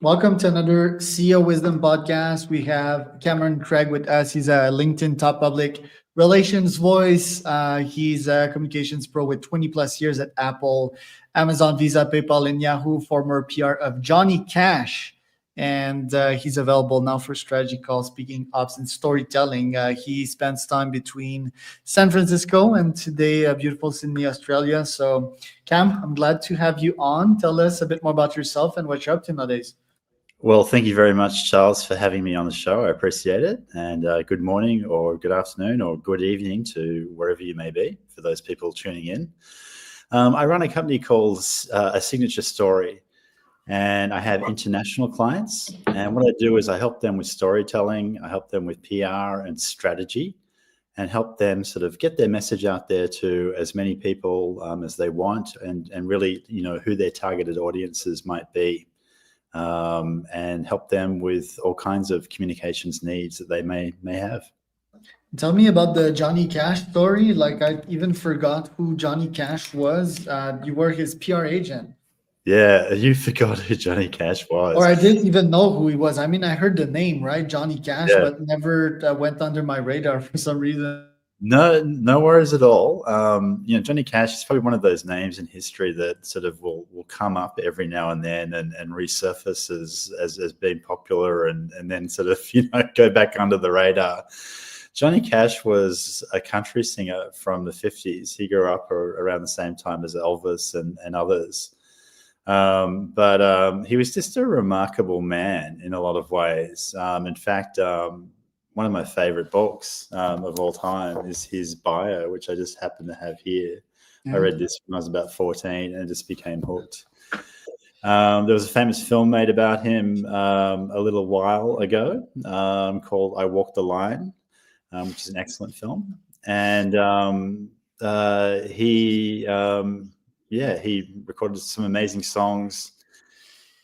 Welcome to another CEO Wisdom podcast. We have Cameron Craig with us. He's a LinkedIn top public relations voice. He's a communications pro with 20 plus years at Apple, Amazon, Visa, PayPal, and Yahoo, former PR of Johnny Cash. And he's available now for strategy calls, speaking ops, and storytelling. He spends time between San Francisco and today beautiful Sydney, Australia. So, Cam, I'm glad to have you on. Tell us a bit more about yourself and what you're up to nowadays. Well, thank you very much, Charles, for having me on the show. I appreciate it. And good morning or good afternoon or good evening to wherever you may be for those people tuning in. I run a company called A Signature Story, and I have international clients. And what I do is I help them with storytelling, I help them with PR and strategy, and help them sort of get their message out there to as many people as they want and really, who their targeted audiences might be. And help them with all kinds of communications needs that they may have. Tell me about the Johnny Cash story. Like I even forgot who Johnny Cash was. You were his PR agent. Yeah, you forgot who Johnny Cash was. Or I didn't even know who he was. I mean, I heard the name, right? Johnny Cash, Yeah. but never went under my radar for some reason. No worries at all. Johnny Cash is probably one of those names in history that sort of will come up every now and then and resurface as being popular and then sort of, go back under the radar. Johnny Cash was a country singer from the 50s. He grew up around the same time as Elvis and others. But he was just a remarkable man in a lot of ways. In fact, one of my favorite books of all time is his bio, which I just happen to have here. Yeah. I read this when I was about 14 and just became hooked. There was a famous film made about him a little while ago called I Walk the Line, which is an excellent film. And he recorded some amazing songs.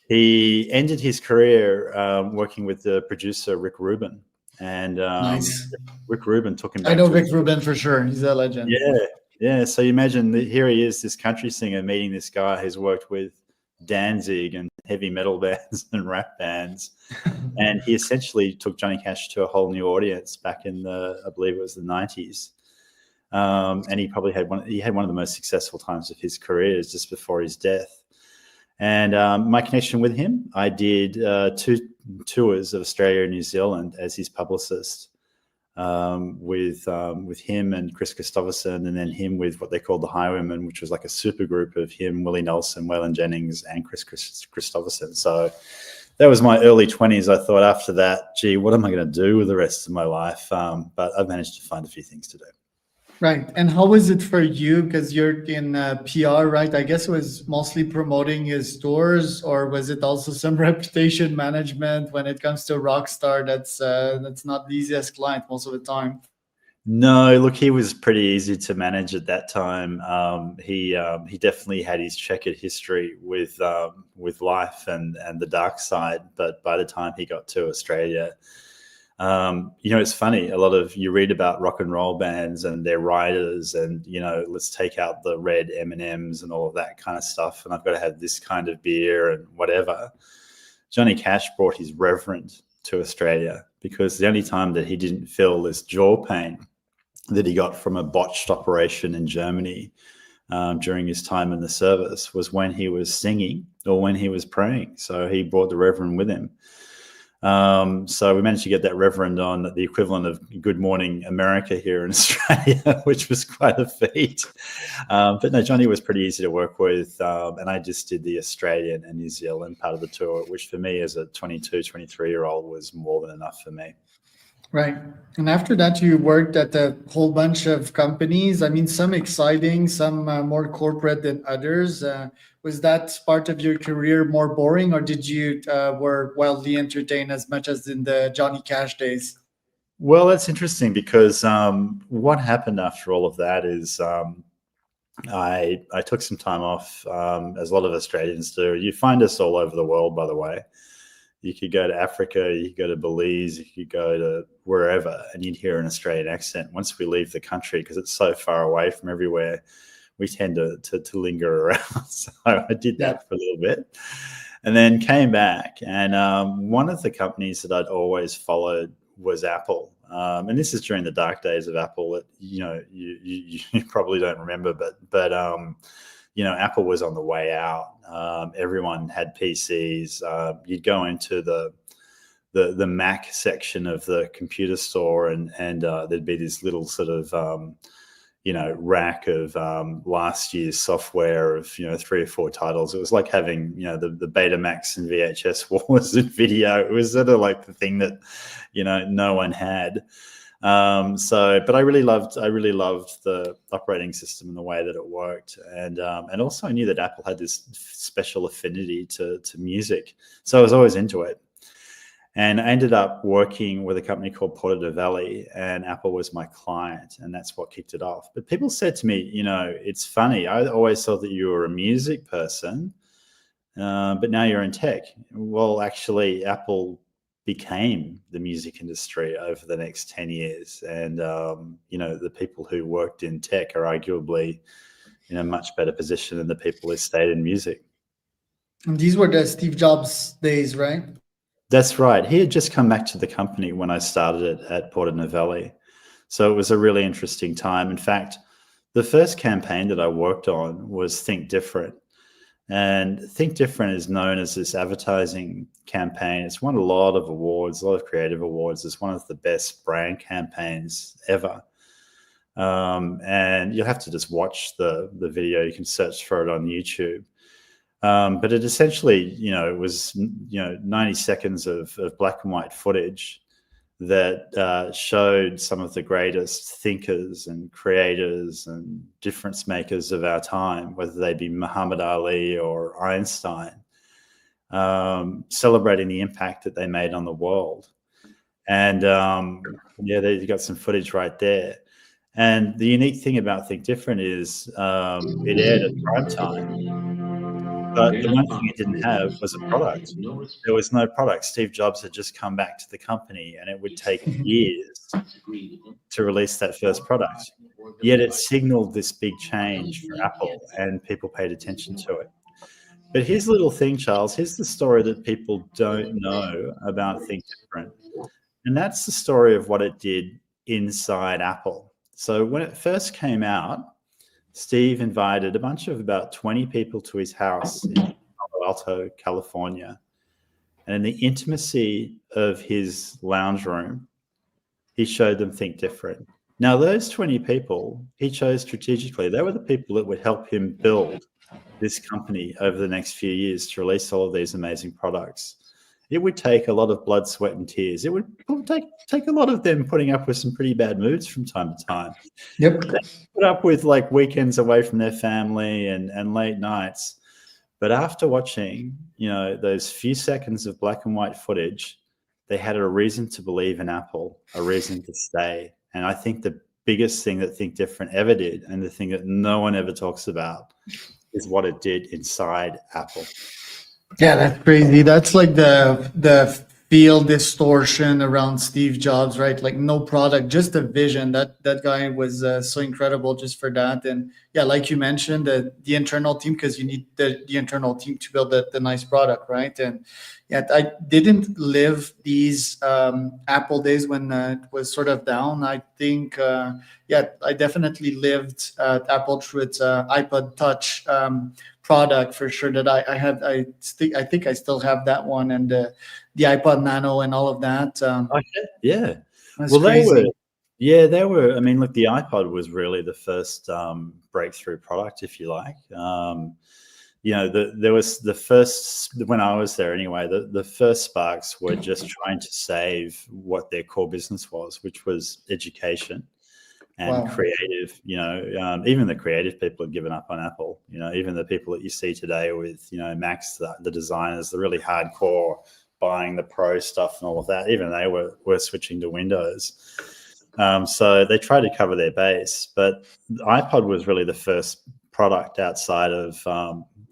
He ended his career working with the producer Rick Rubin. And nice. Rick Rubin took him back. I know Rick Rubin for sure. He's a legend. Yeah. So you imagine that here he is, this country singer, meeting this guy who's worked with Danzig and heavy metal bands and rap bands. And he essentially took Johnny Cash to a whole new audience back in I believe it was the 90s. And he probably had one of the most successful times of his career just before his death. And my connection with him, I did 2 tours of Australia and New Zealand as his publicist with him and Chris Christopherson, and then him with what they called the Highwaymen, which was like a super group of him, Willie Nelson, Waylon Jennings, and Chris Christopherson. So that was my early 20s. I thought after that, gee, what am I going to do with the rest of my life? But I've managed to find a few things to do. Right. And how was it for you? Because you're in PR, right? I guess it was mostly promoting his stores, or was it also some reputation management when it comes to a rock star? That's not the easiest client most of the time. No, look, he was pretty easy to manage at that time. He definitely had his checkered history with life and the dark side. But by the time he got to Australia, it's funny. You read about rock and roll bands and their writers and, let's take out the red M&Ms and all of that kind of stuff. And I've got to have this kind of beer and whatever. Johnny Cash brought his reverend to Australia because the only time that he didn't feel this jaw pain that he got from a botched operation in Germany during his time in the service was when he was singing or when he was praying. So he brought the reverend with him. So we managed to get that reverend on the equivalent of Good Morning America here in Australia, which was quite a feat. But no, Johnny was pretty easy to work with. And I just did the Australian and New Zealand part of the tour, which for me as a 22, 23-year-old was more than enough for me. Right. And after that, you worked at a whole bunch of companies. I mean, some exciting, some more corporate than others. Was that part of your career more boring, or did you were wildly entertained as much as in the Johnny Cash days? Well, that's interesting because what happened after all of that is I took some time off, as a lot of Australians do. You find us all over the world, by the way. You could go to Africa, you could go to Belize, you could go to wherever, and you'd hear an Australian accent. Once we leave the country, because it's so far away from everywhere, we tend to linger around. So I did that for a little bit. and then came back. And one of the companies that I'd always followed was Apple. And this is during the dark days of Apple that, you probably don't remember, but Apple was on the way out. Everyone had PCs. You'd go into the Mac section of the computer store, and there'd be this little sort of rack of last year's software of 3 or 4 titles. It was like having the Betamax and VHS wars in video. It was sort of like the thing that no one had. But I really loved the operating system and the way that it worked, and also I knew that Apple had this special affinity to music, so I was always into it. And I ended up working with a company called Portadevelli, and Apple was my client, and that's what kicked it off. But people said to me, it's funny, I always thought that you were a music person, but now you're in tech. Well, actually, Apple became the music industry over the next 10 years. And, the people who worked in tech are arguably in a much better position than the people who stayed in music. And these were the Steve Jobs days, right? That's right. He had just come back to the company when I started it at Portadevelli. So it was a really interesting time. In fact, the first campaign that I worked on was Think Different. And Think Different is known as this advertising campaign. It's won a lot of awards, a lot of creative awards. It's one of the best brand campaigns ever. And you'll have to just watch the video. You can search for it on YouTube. But it essentially, it was, 90 seconds of black and white footage that showed some of the greatest thinkers and creators and difference makers of our time, whether they be Muhammad Ali or Einstein, celebrating the impact that they made on the world. And you got some footage right there. And the unique thing about Think Different is it aired at prime time. But the one thing it didn't have was a product. There was no product. Steve Jobs had just come back to the company, and it would take years to release that first product. Yet it signaled this big change for Apple, and people paid attention to it. But here's a little thing, Charles. Here's the story that people don't know about Think Different. And that's the story of what it did inside Apple. So when it first came out, Steve invited a bunch of about 20 people to his house in Palo Alto, California. And in the intimacy of his lounge room, he showed them Think Different. Now, those 20 people he chose strategically. They were the people that would help him build this company over the next few years to release all of these amazing products. It would take a lot of blood, sweat, and tears. It would take a lot of them putting up with some pretty bad moods from time to time. Yep. They put up with like weekends away from their family and late nights. But after watching, those few seconds of black and white footage, they had a reason to believe in Apple, a reason to stay. And I think the biggest thing that Think Different ever did, and the thing that no one ever talks about, is what it did inside Apple. Yeah, that's crazy. That's like the field distortion around Steve Jobs, right? Like no product, just a vision. That guy was so incredible just for that. And yeah, like you mentioned, the internal team, because you need the internal team to build the nice product, right? And yeah, I didn't live these Apple days when it was sort of down. I think, I definitely lived Apple through its iPod Touch product for sure. That I had. I think I still have that one, and the iPod Nano and all of that. Yeah. Well, they were. I mean, look, the iPod was really the first breakthrough product, if you like. There was the first, when I was there anyway, the first Sparks were just trying to save what their core business was, which was education and creative. Even the creative people had given up on Apple. Even the people that you see today with, Macs, the designers, the really hardcore buying the pro stuff and all of that, even they were switching to Windows. So they tried to cover their base, but the iPod was really the first product outside of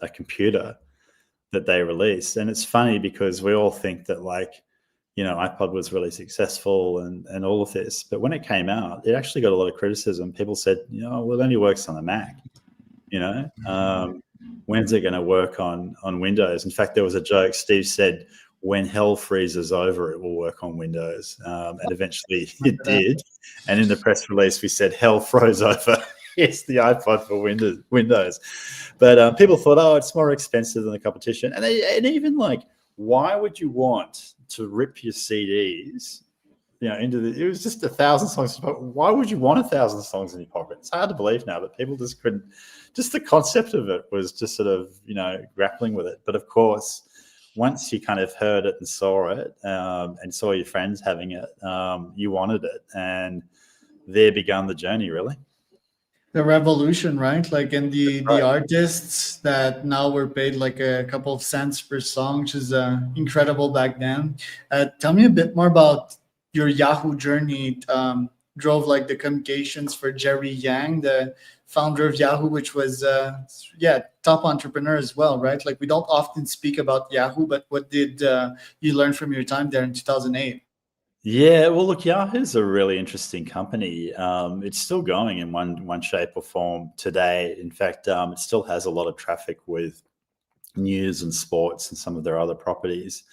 a computer that they released. And it's funny because we all think that iPod was really successful and all of this, but when it came out, it actually got a lot of criticism. People said, well, it only works on a Mac, when's it going to work on Windows? In fact, there was a joke. Steve said, when hell freezes over, it will work on Windows. And eventually it did. And in the press release, we said hell froze over. Yes, the iPod for Windows. But people thought, oh, it's more expensive than the competition. And even like, why would you want to rip your CDs, it was just 1,000 songs. But why would you want 1,000 songs in your pocket? It's hard to believe now, but people just couldn't. Just the concept of it was just sort of, grappling with it. But of course, once you kind of heard it and saw it, and saw your friends having it, you wanted it, and there began the journey, really. The revolution, right? Like, and the Right. artists that now were paid like a couple of cents per song, which is incredible back then. Tell me a bit more about your Yahoo journey. Drove like the communications for Jerry Yang, the founder of Yahoo, which was top entrepreneur as well, right? Like, we don't often speak about Yahoo, but what did you learn from your time there in 2008? Yeah, well, look, Yahoo's a really interesting company. It's still going in one shape or form today. In fact, it still has a lot of traffic with news and sports and some of their other properties.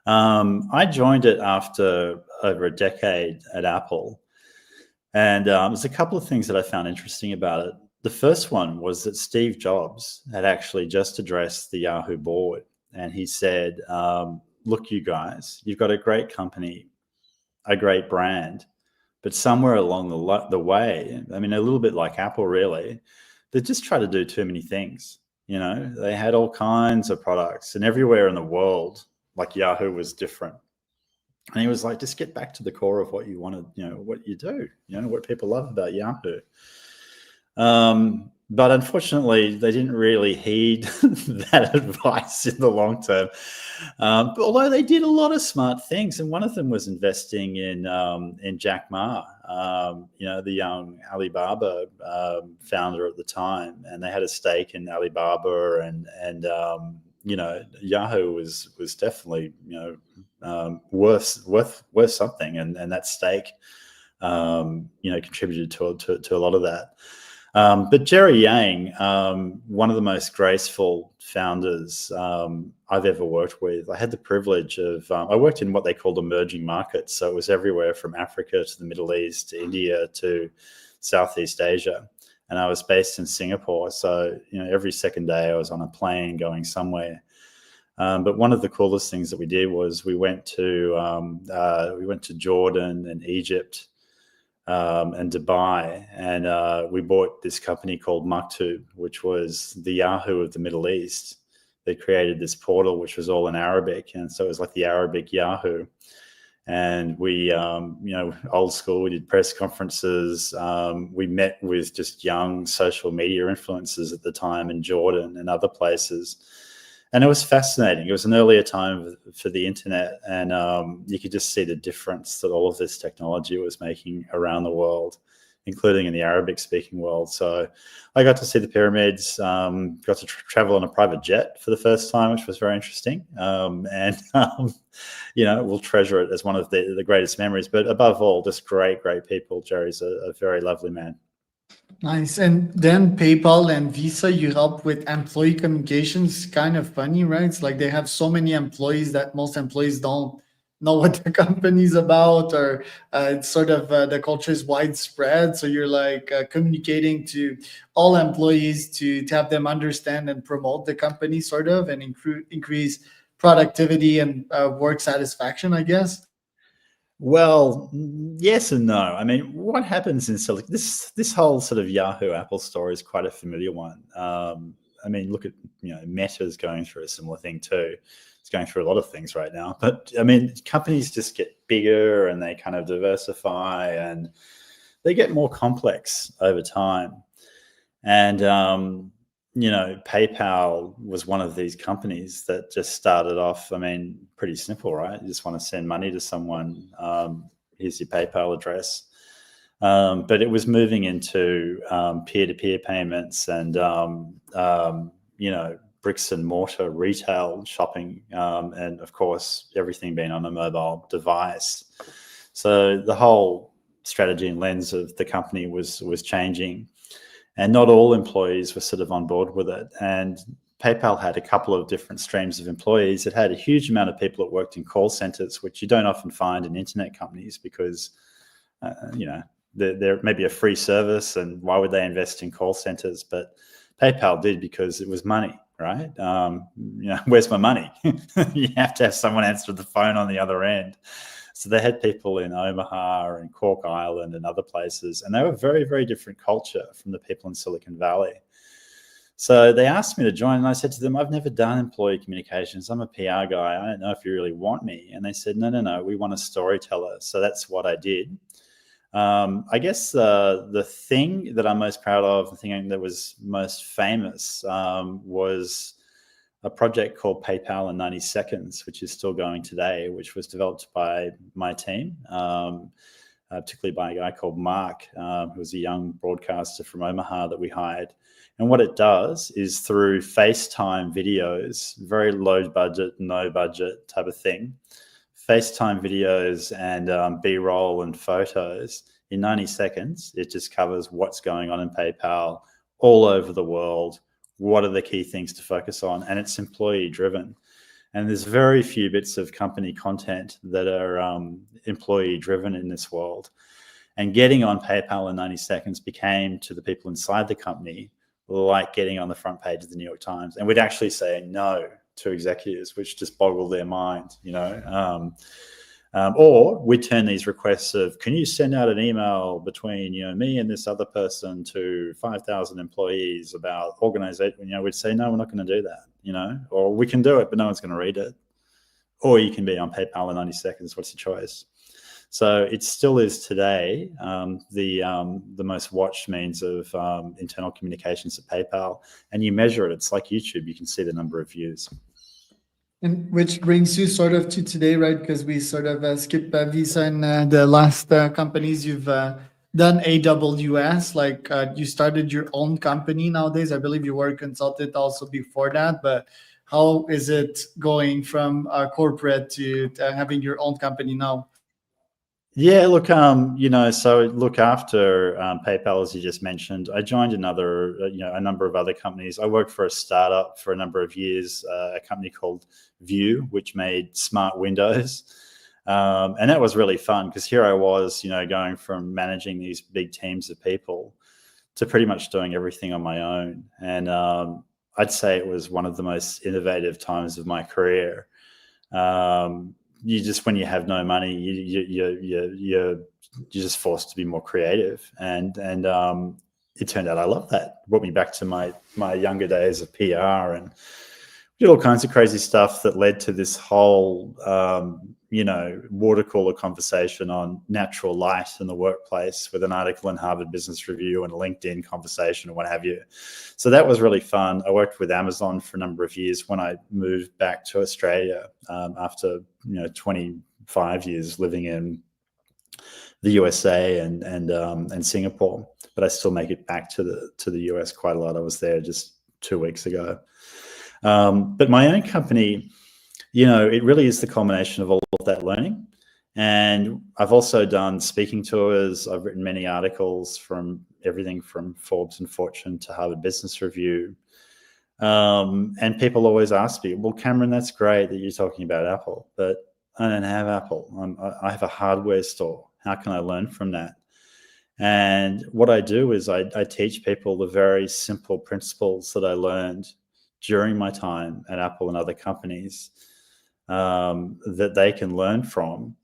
I joined it after over a decade at Apple, and there's a couple of things that I found interesting about it. The first one was that Steve Jobs had actually just addressed the Yahoo board, and he said, look, you guys, you've got a great company, a great brand, but somewhere along the way, I mean, a little bit like Apple, really, they just tried to do too many things. They had all kinds of products, and everywhere in the world, like, Yahoo was different. And he was like, just get back to the core of what you wanted, what you do, what people love about Yahoo. But unfortunately, they didn't really heed that advice in the long term. But although they did a lot of smart things, and one of them was investing in Jack Ma, the young Alibaba founder at the time, and they had a stake in Alibaba, and Yahoo was definitely worth something, and that stake contributed to a lot of that. But Jerry Yang, one of the most graceful founders I've ever worked with. I had the privilege of, I worked in what they called emerging markets. So it was everywhere from Africa to the Middle East, to India, to Southeast Asia. And I was based in Singapore. So, every second day I was on a plane going somewhere. But one of the coolest things that we did was we went to Jordan and Egypt, and Dubai, and we bought this company called Maktub, which was the Yahoo of the Middle East. They created this portal which was all in Arabic, and so it was like the Arabic Yahoo. And we, old school, we did press conferences. We met with just young social media influencers at the time in Jordan and other places. And it was fascinating. It was an earlier time for the internet, and you could just see the difference that all of this technology was making around the world, including in the Arabic-speaking world. So I got to see the pyramids, got to travel on a private jet for the first time, which was very interesting. We'll treasure it as one of the greatest memories. But above all, just great people. Jerry's a very lovely man. Nice. And then PayPal and Visa, you help with employee communications. Kind of funny, right? It's like they have so many employees that most employees don't know what the company's about, or it's sort of the culture is widespread. So you're like communicating to all employees to have them understand and promote the company, sort of, and increase productivity and work satisfaction, I guess. Well, yes and no. I mean, what happens in this whole sort of Yahoo Apple story is quite a familiar one. I mean, look at Meta's going through a similar thing too. It's going through a lot of things right now. But I mean, companies just get bigger and they kind of diversify and they get more complex over time. And PayPal was one of these companies that just started off, I mean, pretty simple, right? You just want to send money to someone. Here's your PayPal address. But it was moving into peer-to-peer payments and, bricks and mortar retail shopping. And of course, everything being on a mobile device. So the whole strategy and lens of the company was changing. and not all employees were sort of on board with it. And PayPal had a couple of different streams of employees. It had a huge amount of people that worked in call centers, which you don't often find in internet companies because, they're maybe a free service, and why would they invest in call centers? But PayPal did because it was money, right? Where's my money? You have to have someone answer the phone on the other end. So they had people in Omaha and Cork Island and other places, and they were very, very different culture from the people in Silicon Valley. So they asked me to join, and I said to them, I've never done employee communications. I'm a PR guy. I don't know if you really want me. And they said, no, we want a storyteller. So that's what I did. I guess the thing that I'm most proud of, the thing that was most famous, was a project called PayPal in 90 Seconds, which is still going today, which was developed by my team, particularly by a guy called Mark, who was a young broadcaster from Omaha that we hired. And what it does is through FaceTime videos, very low budget, no budget type of thing, FaceTime videos and B-roll and photos in 90 seconds. It just covers what's going on in PayPal all over the world. What are the key things to focus on? And it's employee driven. And there's very few bits of company content that are employee driven in this world. And getting on PayPal in 90 seconds became, to the people inside the company, like getting on the front page of the New York Times. And we'd actually say no to executives, which just boggled their mind, or we turn these requests of, can you send out an email between me and this other person to 5,000 employees about organization? We'd say, no, we're not going to do that, or we can do it, but no one's going to read it. Or you can be on PayPal in 90 seconds. What's your choice? So it still is today the most watched means of internal communications at PayPal, and you measure it. It's like YouTube. You can see the number of views. And which brings you sort of to today, right? Because we sort of skipped Visa and the last companies you've done AWS. Like you started your own company nowadays. I believe you were a consultant also before that. But how is it going from corporate to having your own company now? Yeah, look, so look, after PayPal, as you just mentioned, I joined a number of other companies. I worked for a startup for a number of years, a company called View, which made smart windows. And that was really fun because here I was, going from managing these big teams of people to pretty much doing everything on my own. And I'd say it was one of the most innovative times of my career. When you have no money, you're just forced to be more creative, and it turned out I love that. It brought me back to my younger days of PR, and did all kinds of crazy stuff that led to this whole water cooler conversation on natural light in the workplace, with an article in Harvard Business Review and a LinkedIn conversation and what have you. So that was really fun. I worked with Amazon for a number of years when I moved back to Australia after 25 years living in the USA and Singapore. But I still make it back to the US quite a lot. I was there just 2 weeks ago. But my own company, it really is the culmination of all of that learning. And I've also done speaking tours. I've written many articles from everything from Forbes and Fortune to Harvard Business Review. And people always ask me, well, Cameron, that's great that you're talking about Apple, but I don't have Apple. I have a hardware store. How can I learn from that? And what I do is I teach people the very simple principles that I learned during my time at Apple and other companies that they can learn from,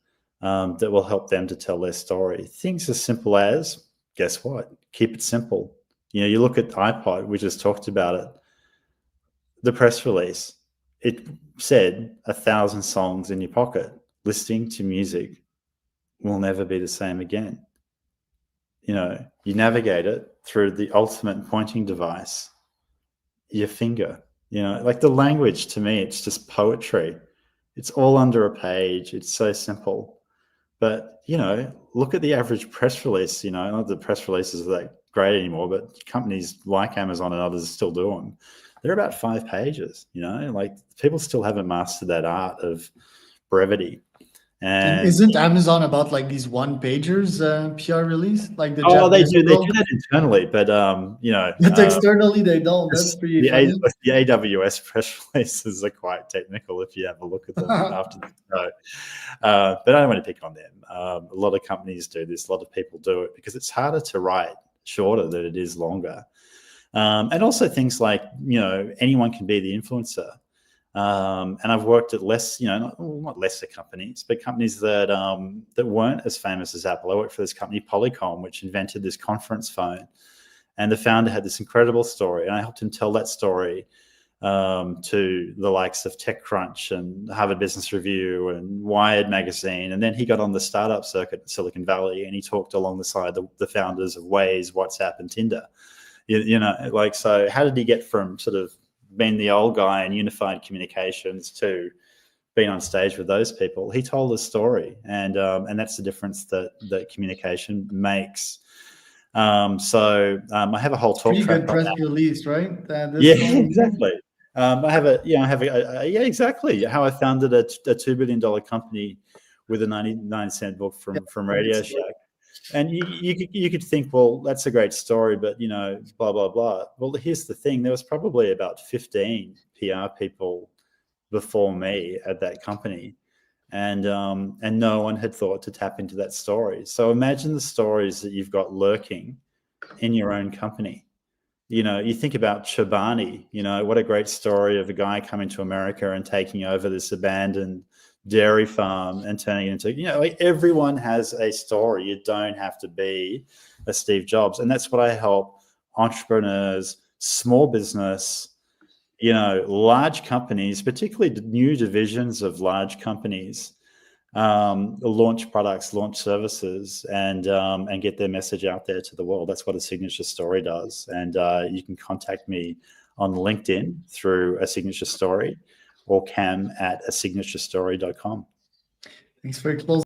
that will help them to tell their story. Things as simple as, guess what? Keep it simple. You look at iPod, we just talked about it. The press release, it said 1,000 songs in your pocket. Listening to music will never be the same again. You navigate it through the ultimate pointing device, your finger. Like the language, to me, it's just poetry. It's all under a page. It's so simple. But, look at the average press release. Not that press releases are that great anymore, but companies like Amazon and others still do them. They're about 5 pages, like people still haven't mastered that art of brevity. And isn't Amazon about like these one pagers PR release, like the they Japanese do world? that internally, but But externally they don't. That's pretty funny. The AWS press releases are quite technical if you have a look at them after the show. But I don't want to pick on them. A lot of companies do this. A lot of people do it because it's harder to write shorter than it is longer. And also things like, anyone can be the influencer. And I've worked at not lesser companies, but companies that weren't as famous as Apple. I worked for this company, Polycom, which invented this conference phone. And the founder had this incredible story, and I helped him tell that story to the likes of TechCrunch and Harvard Business Review and Wired magazine. And then he got on the startup circuit in Silicon Valley, and he talked along the side of the founders of Waze, WhatsApp, and Tinder. So how did he get from sort of being the old guy in unified communications to being on stage with those people? He told a story, and that's the difference that communication makes. I have a whole talk Pretty track good press right now. Release, right? Exactly. Exactly. How I founded a $2 billion company with a 99-cent book from Radio Shack. And you could think, well, that's a great story, but blah blah blah. Well, here's the thing: there was probably about 15 PR people before me at that company, and no one had thought to tap into that story. So imagine the stories that you've got lurking in your own company. You think about Chobani. What a great story of a guy coming to America and taking over this abandoned dairy farm and turning it into, everyone has a story. You don't have to be a Steve Jobs. And that's what I help entrepreneurs, small business, large companies, particularly new divisions of large companies, launch products, launch services, and get their message out there to the world. That's what a signature story does. And you can contact me on LinkedIn through a signature story, or cam@assignaturestory.com. Thanks for closing.